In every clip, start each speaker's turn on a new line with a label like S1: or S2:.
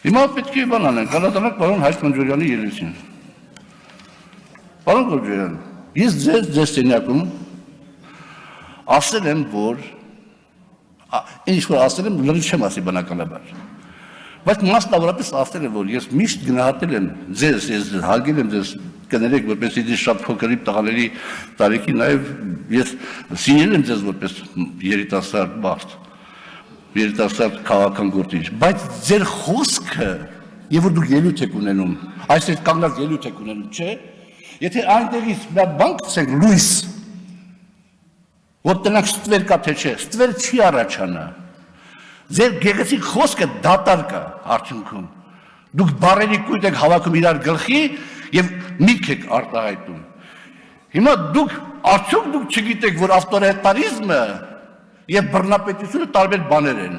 S1: Հիմա պետք է բան անենք, անդրադառնանք պարոն Հայկ Կնջորյանի ելույթին։ Պարոն Կնջորյան, ես ձեզ սենյակում ասել եմ, որ ինչ-որ ասել եմ, լրիվ չեմ ասի բնականաբար։ Բայց մասնավորապես ասել եմ, որ ես միշտ գնահատել եմ ձեզ, ես հարգել եմ ձեզ, կներեք, որպես իդի շատ փոքրիկ տղաների տարիքի, նաև ես սիրել եմ ձեզ որպես երիտասարդ բախտ, երիտասարդ քաղաքական գործիչ, բայց ձեր խոսքը, եւ որ դուք ելույթ եք ունենում, այսպես կանգնած ելույթ եք ունենում, չէ՞, եթե այնտեղից մի հատ բան գցենք լույս, որ տնանք ստվեր կա թե չէ, ստվեր չի առաջանա։ Ձեր գեղեցիկ խոսքը դատար կա արդյունքում։ Դուք բառերի կույտ եք հավաքում իրար գլխի եւ միտք եք արտահայտում։ Հիմա դուք արդյոք դուք չգիտեք, որ ավտորիտարիզմը եւ բռնապետությունը տարբեր բաներ են։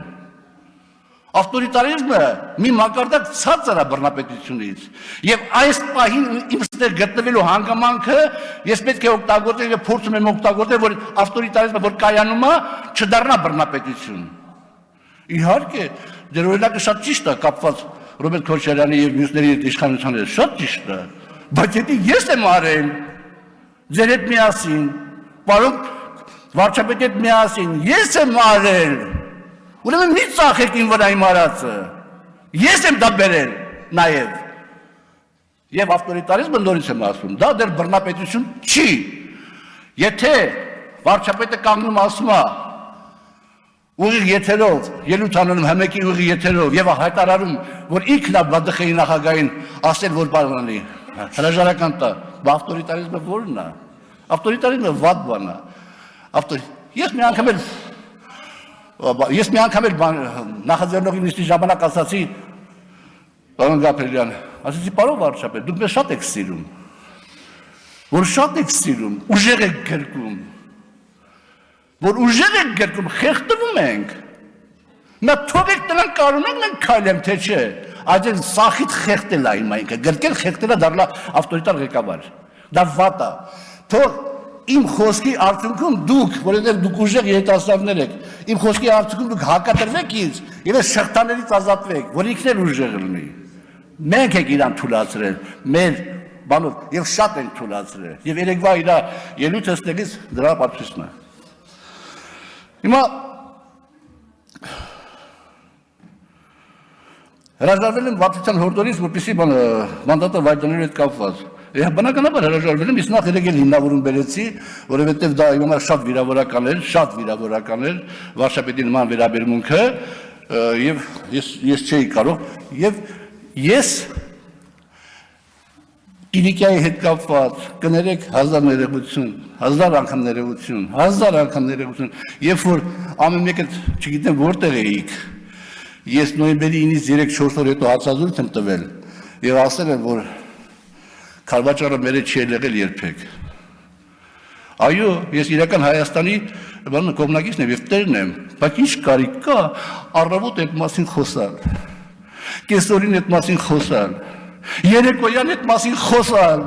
S1: Ավտորիտարիզմը մի մակարդակ ցածր է բռնապետությունից եւ այս պահին իմ ստեղ գտնվելու հանգամանքը ես պետք է օգտագործել եւ փորձում եմ օգտագործել, որ ավտորիտարիզմը որ կայանում է, չդառնա բռնապետություն։ Իհարկե, դեր օրինակը շատ ճիշտ է կապված Ռոբերտ Քոչարյանի եւ մյուսների հետ իշխանության հետ, շատ ճիշտ է, բայց եթե ես եմ արել ձեր հետ միասին, պարոն վարչապետի հետ միասին, ես եմ արել, ուրեմն մի ծախեք իմ վրա իմ արածը, ես եմ դա բերել նաեւ, եւ ավտորիտարիզմը նորից եմ ասում, դա դեռ բռնապետություն չի, եթե վարչապետը կանգնում ասում է ուղիղ եթերով, ելույթ անում հմեկի ուղիղ եթերով եւ հայտարարում, որ ինքն է ԲԴԽ-ի նախագահին ասել, որ բանանի, հրաժարական տա, ավտորիտարիզմը ո՞րն է։ Ավտորիտարիզմը վատ բան է։ Ես մի անգամ էլ նախաձեռնողի նիստի ժամանակ ասացի, պարոն Գաբրելյան, ասացի, պարոն վարչապետ, դուք մեզ շատ եք սիրում, որ շատ եք սիրում, ուժեղ եք գրկում, որ ուժեղ եք գրկում, խեղդվում ենք, նա թողեք տնան կարունենք մենք քայլեմ, թե չէ, այդեն սախիտ խեղդել է իմ այնքը, գրկել խեղդել է դառնա ավտորիտար ղեկավար, դա վատ է, թող իմ խոսքի արդյունքում դուք, որովհետև դուք ուժեղ երիտասարդներ եք, իմ խոսքի արդյունքում դուք հակատրվեք ինձ եւ այս շղթաներից ազատվեք, որ ինքն էլ ուժեղ լինի, մենք եք իրան թույլատրել, մեր բանով եւ շատ ենք թույլատրել եւ երեկվա իր ելույթը ստեղից դրա ապացույցն է։ Հիմա հրաժարվել եմ վարչության հորդորից, որպեսզի մանդատը վայրենալու հետ կապված։ Բնականաբար հրաժարվել եմ, իսկ նախ երեկ հիմնավորում բերեցի, որովհետև դա իմ համար շատ վիրավորական էր, վարչապետի նման վերաբերմունքը, եւ ես չէի կարող, եւ ես Կիլիկիայի հետ կապված, կներեք հազար անգամ ներողություն, երբ որ ամեն մեկը չգիտեմ որտեղ էիք, ես նոյեմբերի 9-ից 3-4 օր հետո հարցազրույց եմ տվել եւ ասել եմ, որ Քարվաճարը մեր չի եղել երբեք։ Այո, ես իրական Հայաստանի կողմնակիցն եմ եւ տերն եմ, բայց ինչ կարիք կա առավոտ այդ մասին խոսալ, կեսօրին այդ մասին խոսալ, երեկոյան այդ մասին խոսալ,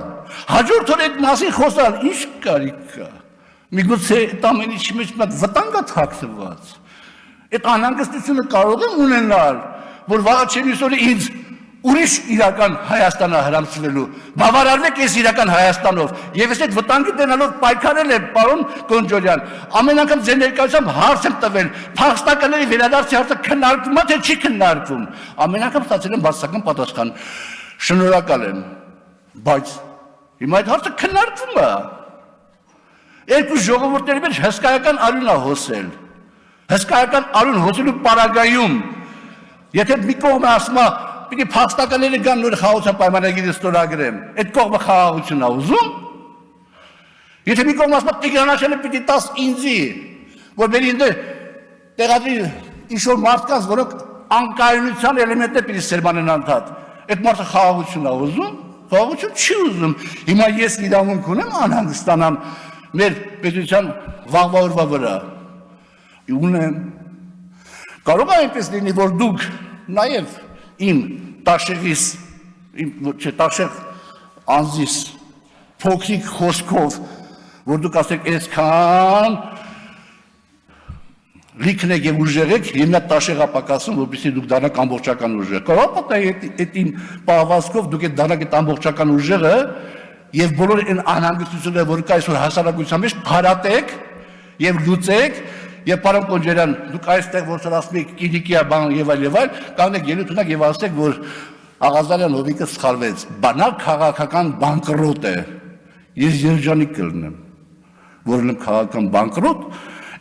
S1: հաջորդ օր այդ մասին խոսալ, ինչ կարիք կա։ Միգուցե այդ ամեն ինչի մեջ մի հատ վտանգ է թաքնված։ Այդ անհանգստությունը կարող եմ ունենալ, որ վաղաչեն այսօր ինձ ուրիշ իրական Հայաստան է հրամցվելու, բավարարվեք այս իրական Հայաստանով, եւ ես այդ վտանգի դենալով պայքարել եմ, պարոն Կոնջորյան, ամեն անգամ ձեր ներկայությամբ հարց եմ տվել, փախստականների վերադարձի հարցը քննարկվում է թե չի քննարկվում, ամեն անգամ ստացել եմ բացասական պատասխան, շնորհակալ եմ, բայց հիմա այդ հարցը քննարկվում է, երկու ժողովուրդների մեջ հսկայական արյուն է հոսել, հսկայական արյուն հոսելու պարագայում, եթե մի կողմը ասում է պիտի փախստականները գան նոր խաղաղության պայմանագիրը ստորագրեմ, այդ կողմը խաղաղություն է ուզում, եթե մի կողմը ասում է Տիգրանաշյանը պիտի տաս ինձի, որ մեր ինձ տեղադրի ինչ-որ մարդկանց, որոնք անկայունության էլեմենտներ պիտի սերմանեն անդադ, այդ մարդը խաղաղություն է ուզում, խաղաղություն չի ուզում, հիմա ես իրավունք ունեմ անհանգստանամ մեր պետության վաղվա օրվա վրա, ունեմ, կարող է այնպես լինի, որ դուք նաև իմ տաշեղիս, տաշեղ անձիս, փոքրիկ խոսքով, որ դուք ասեք այսքան լիքն եք եւ ուժեղ եք, եւ նա տաշեղա պակասում, որպեսզի դուք դառնաք ամբողջական ուժեղ։ Կարող է այդ իմ պահվածքով դուք եք դառնաք այդ ամբողջական ուժեղը եւ բոլոր այն անհանգստությունները, որ կա այսօր հասարակության մեջ, փարատեք եւ լուծեք եւ պարոն Կոնջարյան, դուք այստեղ որ ասում եք Կիլիկիա բան եւ այլ, կանգնեք ելույթ ունեք եւ ասեք, որ Աղազարյան Հովիկը սխալվեց, բանալ քաղաքական բանկրոտ է։ Ես երջանիկ կլինեմ, որ լինեմ քաղաքական բանկրոտ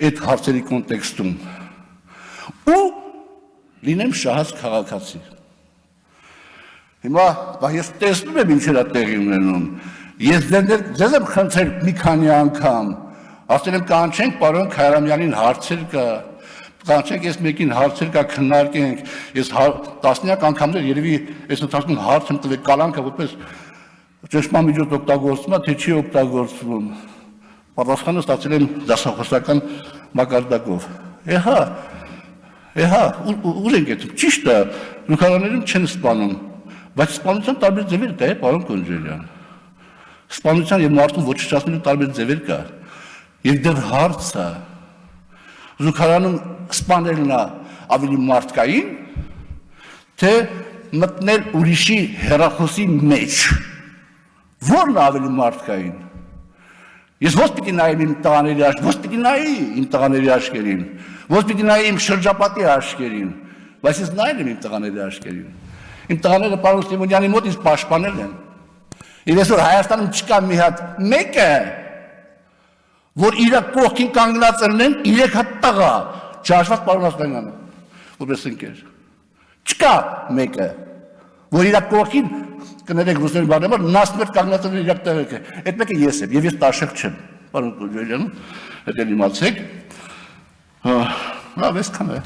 S1: այդ հարցերի կոնտեքստում ու լինեմ շահած քաղաքացի։ Հիմա ես տեսնում եմ ինչեր է տեղի ունենում։ Ես ձեզ եմ խնդրել մի քանի անգամ, ասել եմ կանչենք պարոն Քայարամյանին հարցեր կա, կանչենք ես մեկին հարցեր կա քննարկենք, ես տասնյակ անգամներ երևի այս ընթացքում հարց եմ տվել կալանքը որպես ճշմամիջոց օգտագործվում է, թե չի օգտագործվում։ Պատասխանը ստացել եմ դասախոսական մակարդակով։ Ուր ենք այդ, ճիշտ է, նկարաներում չեն սպանում, բայց սպանության տարբեր ձևեր կա, պարոն Կոնջարյան։ Սպանության եւ մարդուն ոչնչացնելու տարբեր ձևեր կա։ Եվ դեռ հարցը զուգարանում սպանելն է ավելի մարդկային, թե մտնել ուրիշի հեռախոսի մեջ։ Որն է ավելի մարդկային։ Ես ո՞ց պիտի նայեմ իմ տղաների աչքերին, ո՞ց պիտի նայի իմ տղաների աչքերին, ո՞ց պիտի նայի իմ շրջապատի աչքերին, բայց ես նայել եմ իմ տղաների աչքերին։ Իմ տղաները պարոն Սիմոնյանի մոտ ինձ պաշտպանել են։ Եվ այսօր Հայաստանում չկա մի հատ մեկը, որ իր կողքին կանգնած լինեն 3 հատ տղա, չհաշված պարոն Ասլանյանը, որպես ընկեր։ Չկա մեկը, որ իր կողքին կներեք ռուսների բանեմար, նասմեր կանգնած լինեն իր տեղը։ Այդ մեկը ես եմ, եւ ես տաշեղ չեմ, պարոն Կոնջարյան, հետ էլ իմացեք։ Լավ, այսքան է։